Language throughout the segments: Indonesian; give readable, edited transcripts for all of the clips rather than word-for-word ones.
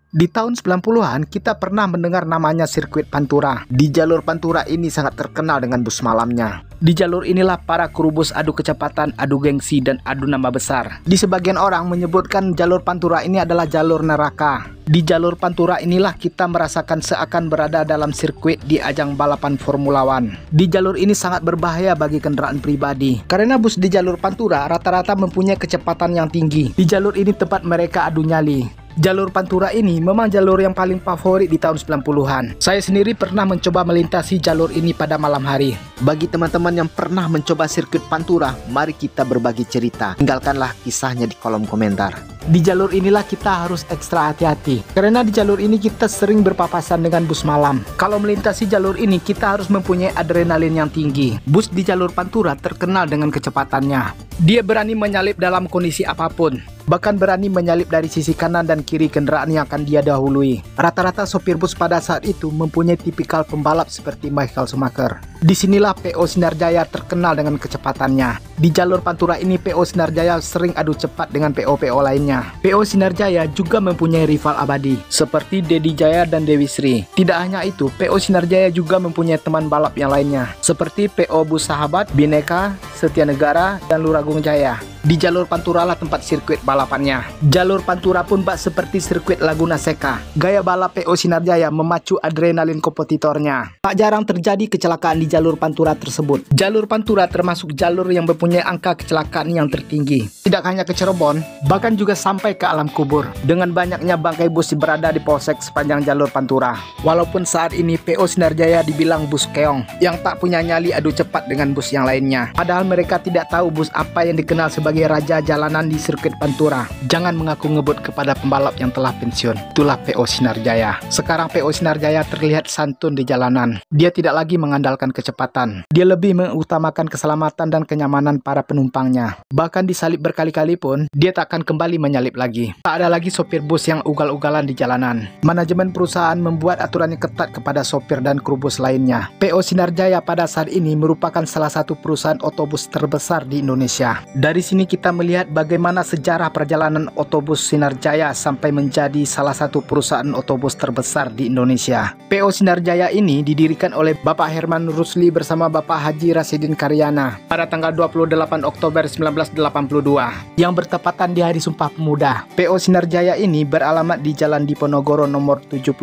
Di tahun 90-an, kita pernah mendengar namanya sirkuit Pantura. Di jalur Pantura ini sangat terkenal dengan bus malamnya. Di jalur inilah para kru bus adu kecepatan, adu gengsi, dan adu nama besar. Di sebagian orang menyebutkan jalur Pantura ini adalah jalur neraka. Di jalur Pantura inilah kita merasakan seakan berada dalam sirkuit di ajang balapan Formula One. Di jalur ini sangat berbahaya bagi kendaraan pribadi. Karena bus di jalur Pantura rata-rata mempunyai kecepatan yang tinggi. Di jalur ini tempat mereka adu nyali. Jalur Pantura ini memang jalur yang paling favorit di tahun 90-an. Saya sendiri pernah mencoba melintasi jalur ini pada malam hari. Bagi teman-teman yang pernah mencoba sirkuit Pantura, mari kita berbagi cerita. Tinggalkanlah kisahnya di kolom komentar. Di jalur inilah kita harus ekstra hati-hati. Karena di jalur ini kita sering berpapasan dengan bus malam. Kalau melintasi jalur ini kita harus mempunyai adrenalin yang tinggi. Bus di jalur Pantura terkenal dengan kecepatannya. Dia berani menyalip dalam kondisi apapun. Bahkan berani menyalip dari sisi kanan dan kiri kendaraan yang akan dia dahului. Rata-rata sopir bus pada saat itu mempunyai tipikal pembalap seperti Michael Schumacher. Disinilah PO Sinarjaya terkenal dengan kecepatannya. Di jalur Pantura ini PO Sinarjaya sering adu cepat dengan PO-PO lainnya. PO Sinarjaya juga mempunyai rival abadi seperti Dedi Jaya dan Dewi Sri. Tidak hanya itu, PO Sinarjaya juga mempunyai teman balap yang lainnya seperti PO Bus Sahabat, Bineka, Setia Negara, dan Luragung Jaya. Di jalur Pantura lah tempat sirkuit balapannya. Jalur Pantura pun bak seperti sirkuit Laguna Seca. Gaya balap PO Sinarjaya memacu adrenalin kompetitornya. Tak jarang terjadi kecelakaan di jalur Pantura tersebut. Jalur Pantura termasuk jalur yang mempunyai angka kecelakaan yang tertinggi. Tidak hanya ke Cirebon, bahkan juga sampai ke alam kubur. Dengan banyaknya bangkai bus berada di polsek sepanjang jalur Pantura. Walaupun saat ini PO Sinarjaya dibilang bus keong yang tak punya nyali adu cepat dengan bus yang lainnya. Padahal mereka tidak tahu bus apa yang dikenal sebagai raja jalanan di sirkuit Pantura. Jangan mengaku ngebut kepada pembalap yang telah pensiun. Itulah PO Sinarjaya. Sekarang PO Sinarjaya terlihat santun di jalanan. Dia tidak lagi mengandalkan kecepatan. Dia lebih mengutamakan keselamatan dan kenyamanan para penumpangnya. Bahkan disalip berkali-kali pun, dia tak akan kembali menyalip lagi. Tak ada lagi sopir bus yang ugal-ugalan di jalanan. Manajemen perusahaan membuat aturan yang ketat kepada sopir dan kru bus lainnya. PO Sinarjaya pada saat ini merupakan salah satu perusahaan otobus terbesar di Indonesia. Dari sini kita melihat bagaimana sejarah perjalanan otobus Sinarjaya sampai menjadi salah satu perusahaan otobus terbesar di Indonesia. PO Sinarjaya ini didirikan oleh Bapak Herman Rusli bersama Bapak Haji Rasidin Karyana pada tanggal 28 Oktober 1982 yang bertepatan di Hari Sumpah Pemuda. PO Sinarjaya ini beralamat di Jalan Diponegoro nomor 75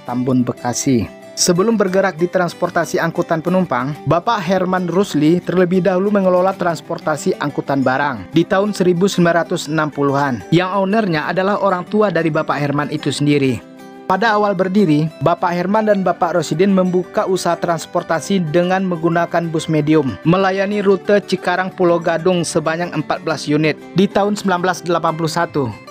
Tambun, Bekasi. Sebelum bergerak di transportasi angkutan penumpang, Bapak Herman Rusli terlebih dahulu mengelola transportasi angkutan barang di tahun 1960-an, yang ownernya adalah orang tua dari Bapak Herman itu sendiri. Pada awal berdiri, Bapak Herman dan Bapak Rosidin membuka usaha transportasi dengan menggunakan bus medium, melayani rute Cikarang Pulau Gadung sebanyak 14 unit di tahun 1981.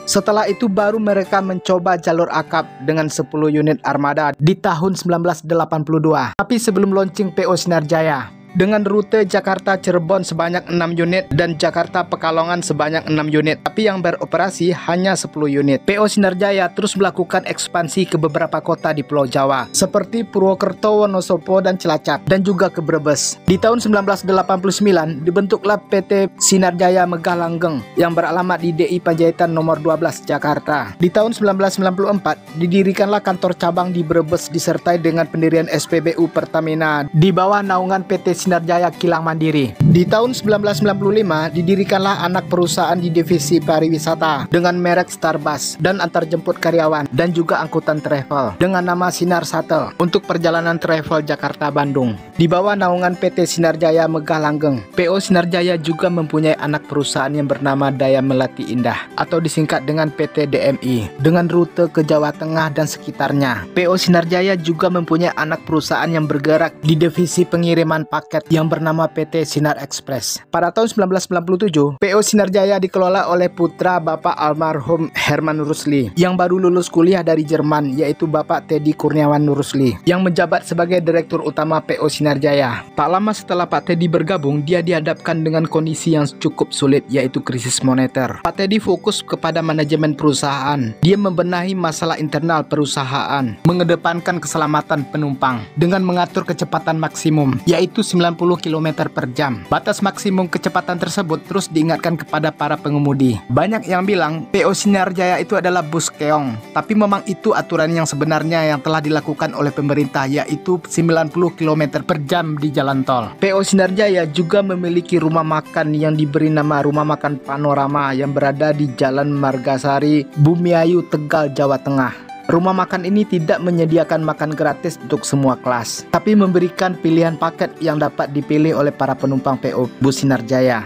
Setelah itu baru mereka mencoba jalur akap dengan 10 unit armada di tahun 1982. Tapi sebelum launching PO Sinarjaya, dengan rute Jakarta Cirebon sebanyak 6 unit dan Jakarta Pekalongan sebanyak 6 unit, tapi yang beroperasi hanya 10 unit. PO Sinarjaya terus melakukan ekspansi ke beberapa kota di Pulau Jawa seperti Purwokerto, Wonosobo, dan Cilacap, dan juga ke Brebes. Di tahun 1989 dibentuklah PT Sinarjaya Megah Langgeng yang beralamat di DI Panjaitan nomor 12 Jakarta. Di tahun 1994 didirikanlah kantor cabang di Brebes disertai dengan pendirian SPBU Pertamina di bawah naungan PT Sinarjaya Kilang Mandiri. Di tahun 1995 didirikanlah anak perusahaan di divisi pariwisata dengan merek Starbus dan antarjemput karyawan dan juga angkutan travel dengan nama Sinar Shuttle untuk perjalanan travel Jakarta-Bandung di bawah naungan PT Sinarjaya Megah Langgeng. PO Sinarjaya juga mempunyai anak perusahaan yang bernama Daya Melati Indah atau disingkat dengan PT DMI dengan rute ke Jawa Tengah dan sekitarnya. PO Sinarjaya juga mempunyai anak perusahaan yang bergerak di divisi pengiriman paket yang bernama PT Sinar Express. Pada tahun 1997, PO Sinarjaya dikelola oleh putra Bapak almarhum Herman Rusli yang baru lulus kuliah dari Jerman, yaitu Bapak Teddy Kurniawan Rusli yang menjabat sebagai Direktur Utama PO Sinarjaya. Tak lama setelah Pak Teddy bergabung, dia dihadapkan dengan kondisi yang cukup sulit, yaitu krisis moneter. Pak Teddy fokus kepada manajemen perusahaan. Dia membenahi masalah internal perusahaan, mengedepankan keselamatan penumpang dengan mengatur kecepatan maksimum, yaitu 90 90 km per jam. Batas maksimum kecepatan tersebut terus diingatkan kepada para pengemudi. Banyak yang bilang PO Sinar Jaya itu adalah bus keong, tapi memang itu aturan yang sebenarnya yang telah dilakukan oleh pemerintah, yaitu 90 km per jam di jalan tol. PO Sinar Jaya juga memiliki rumah makan yang diberi nama Rumah Makan Panorama yang berada di Jalan Margasari, Bumiayu, Tegal, Jawa Tengah. Rumah makan ini tidak menyediakan makan gratis untuk semua kelas, tapi memberikan pilihan paket yang dapat dipilih oleh para penumpang PO Bus Sinar Jaya.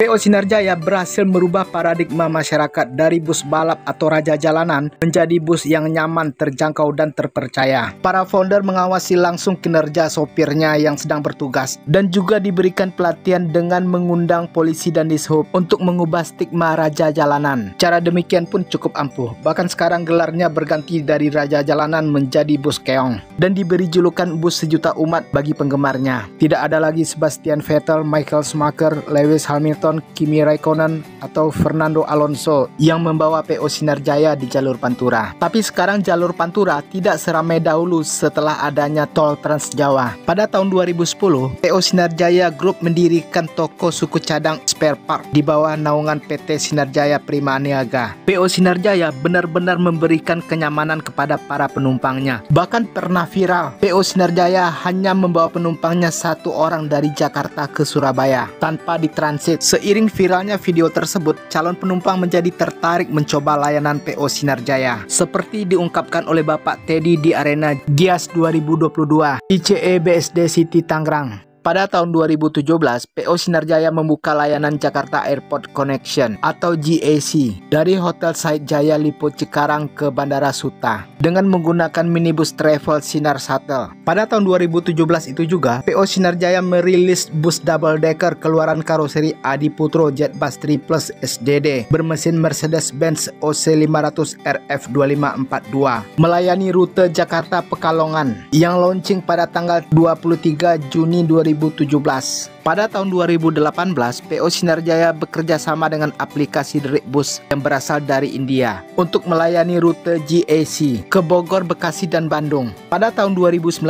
PO Sinar Jaya berhasil merubah paradigma masyarakat dari bus balap atau raja jalanan menjadi bus yang nyaman, terjangkau, dan terpercaya. Para founder mengawasi langsung kinerja sopirnya yang sedang bertugas dan juga diberikan pelatihan dengan mengundang polisi dan dishub untuk mengubah stigma raja jalanan. Cara demikian pun cukup ampuh. Bahkan sekarang gelarnya berganti dari raja jalanan menjadi bus keong dan diberi julukan bus sejuta umat bagi penggemarnya. Tidak ada lagi Sebastian Vettel, Michael Schumacher, Lewis Hamilton, Kimi Raikkonen, atau Fernando Alonso yang membawa PO Sinar Jaya di jalur Pantura. Tapi sekarang jalur Pantura tidak seramai dahulu setelah adanya tol Trans Jawa. Pada tahun 2010, PO Sinar Jaya Group mendirikan toko suku cadang spare part di bawah naungan PT Sinar Jaya Prima Niaga. PO Sinar Jaya benar-benar memberikan kenyamanan kepada para penumpangnya. Bahkan pernah viral, PO Sinar Jaya hanya membawa penumpangnya satu orang dari Jakarta ke Surabaya tanpa ditransit. Seiring viralnya video tersebut, calon penumpang menjadi tertarik mencoba layanan PO Sinar Jaya. Seperti diungkapkan oleh Bapak Teddy di arena Gias 2022 ICE BSD City Tangerang. Pada tahun 2017, PO Sinar Jaya membuka layanan Jakarta Airport Connection atau GAC dari Hotel Said Jaya Lipo Cikarang ke Bandara Suta dengan menggunakan minibus travel Sinar Shuttle. Pada tahun 2017 itu juga, PO Sinar Jaya merilis bus double decker keluaran karoseri Adi Putro Jetbus 3 Plus SDD bermesin Mercedes-Benz OC500 RF2542 melayani rute Jakarta Pekalongan yang launching pada tanggal 23 Juni 2017. Pada tahun 2018, PO Sinar Jaya bekerja sama dengan aplikasi Dribus yang berasal dari India untuk melayani rute GAC ke Bogor, Bekasi, dan Bandung. Pada tahun 2019,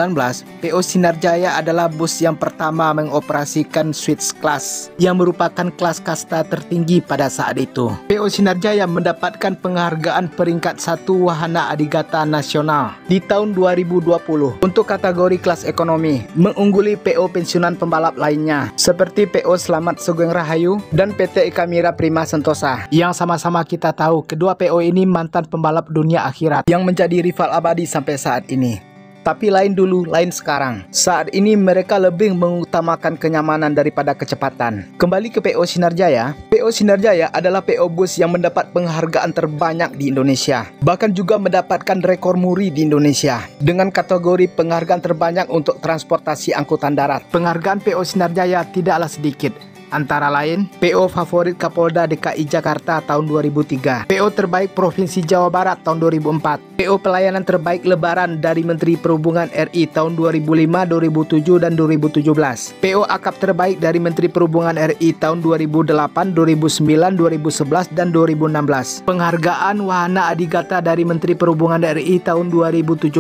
PO Sinar Jaya adalah bus yang pertama mengoperasikan Switch Class yang merupakan kelas kasta tertinggi pada saat itu. PO Sinar Jaya mendapatkan penghargaan peringkat 1 Wahana Adigata Nasional di tahun 2020 untuk kategori kelas ekonomi, mengungguli PO pensiunan pembalap lainnya seperti PO Selamat Sugeng Rahayu dan PT Eka Mira Prima Sentosa, yang sama-sama kita tahu kedua PO ini mantan pembalap dunia akhirat yang menjadi rival abadi sampai saat ini. Tapi lain dulu, lain sekarang. Saat ini mereka lebih mengutamakan kenyamanan daripada kecepatan. Kembali ke PO Sinar Jaya. PO Sinar Jaya adalah PO bus yang mendapat penghargaan terbanyak di Indonesia. Bahkan juga mendapatkan rekor muri di Indonesia dengan kategori penghargaan terbanyak untuk transportasi angkutan darat. Penghargaan PO Sinar Jaya tidaklah sedikit. Antara lain, PO Favorit Kapolda DKI Jakarta tahun 2003, PO Terbaik Provinsi Jawa Barat tahun 2004, PO Pelayanan Terbaik Lebaran dari Menteri Perhubungan RI tahun 2005, 2007, dan 2017, PO Akap Terbaik dari Menteri Perhubungan RI tahun 2008, 2009, 2011, dan 2016, Penghargaan Wahana Adigata dari Menteri Perhubungan RI tahun 2017,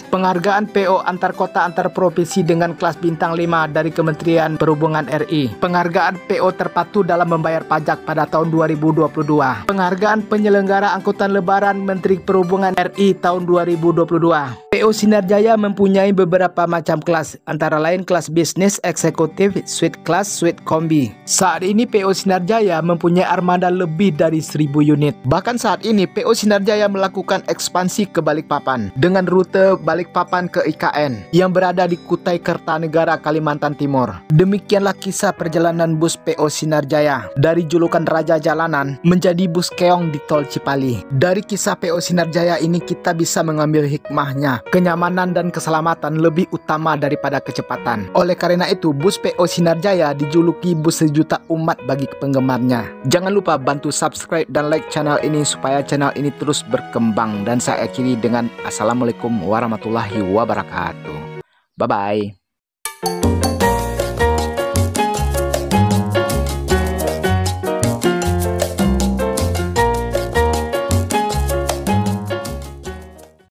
Penghargaan PO Antar Kota Antar Provinsi dengan kelas bintang 5 dari Kementerian Perhubungan RI, Penghargaan PO terpatuh dalam membayar pajak pada tahun 2022. Penghargaan Penyelenggara Angkutan Lebaran Menteri Perhubungan RI tahun 2022. PO Sinar Jaya mempunyai beberapa macam kelas, antara lain kelas bisnis, eksekutif, suite kelas, suite kombi. Saat ini PO Sinar Jaya mempunyai armada lebih dari 1000 unit. Bahkan saat ini PO Sinar Jaya melakukan ekspansi ke Balikpapan dengan rute Balikpapan ke IKN yang berada di Kutai Kertanegara, Kalimantan Timur. Demikianlah kisah perjalanan bus PO Sinar Jaya dari julukan Raja Jalanan menjadi bus keong di Tol Cipali. Dari kisah PO Sinar Jaya ini kita bisa mengambil hikmahnya. Kenyamanan dan keselamatan lebih utama daripada kecepatan. Oleh karena itu, bus PO Sinar Jaya dijuluki bus sejuta umat bagi penggemarnya. Jangan lupa bantu subscribe dan like channel ini supaya channel ini terus berkembang. Dan saya akhiri dengan Assalamualaikum warahmatullahi wabarakatuh. Bye-bye.